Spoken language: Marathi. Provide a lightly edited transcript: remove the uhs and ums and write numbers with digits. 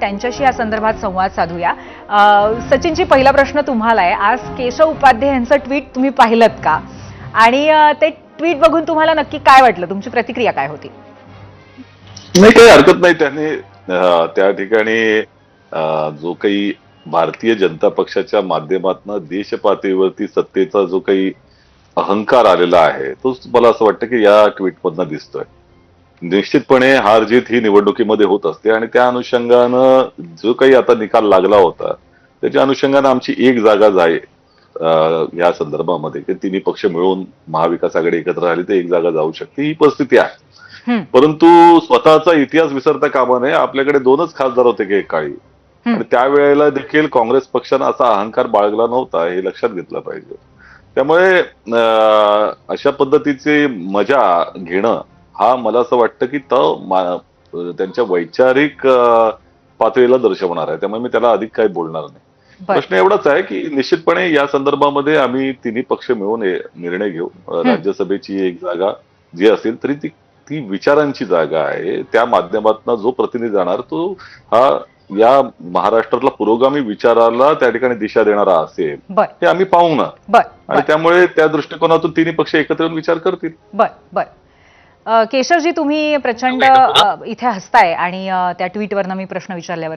त्यांच्याशी या संदर्भात संवाद साधूया। सचिनजी, पहिला प्रश्न तुम्हाला आहे। आज केशव उपाध्ये यांचं ट्विट तुम्ही पाहिलत का? आणि ते ट्विट बघून तुम्हाला नक्की काय वाटलं? तुमची प्रतिक्रिया काय होती? नाही, काही हरकत नाही। त्याने त्या ठिकाणी जो काही भारतीय जनता पक्षाच्या माध्यमातून देश पातळीवरती सत्तेचा जो काही अहंकार आलेला आहे, तो मला असं वाटतं की या ट्विटमधनं दिसतोय। निश्चितपणे हार जीत ही निवडणुकीमध्ये होत असते आणि त्या अनुषंगानं जो काही आता निकाल लागला होता, त्याच्या अनुषंगानं आमची एक जागा जाईल या संदर्भामध्ये की तिन्ही पक्ष मिळून महाविकास आघाडी एकत्र राहिली तर एक जागा जाऊ शकते, ही परिस्थिती आहे। परंतु स्वतःचा इतिहास विसरता कामा नये। आपल्याकडे 2च खासदार होते की एक काळी, आणि त्यावेळेला देखील काँग्रेस पक्षानं असा अहंकार बाळगला नव्हता, हे लक्षात घेतलं पाहिजे। त्यामुळे अशा पद्धतीची मजा घेणं हा मला असं वाटतं की त्यांच्या वैचारिक पातळीला दर्शवणार आहे। त्यामुळे मी त्याला अधिक काही बोलणार नाही। प्रश्न एवढाच आहे की निश्चितपणे या संदर्भामध्ये आम्ही तिन्ही पक्ष मिळून निर्णय घेऊ। राज्यसभेची एक जागा जी असेल तरी ती विचारांची जागा आहे। त्या माध्यमातून जो प्रतिनिधी जाणार तो हा या महाराष्ट्रातला पुरोगामी विचाराला त्या ठिकाणी दिशा देणारा असेल, हे आम्ही पाहू ना। आणि त्यामुळे त्या दृष्टिकोनातून तिन्ही पक्ष एकत्र येऊन विचार करतील। बर केशवजी, तुम्ही प्रचंड इथे हसताय आणि त्या ट्विटवरनं मी प्रश्न विचारल्यावर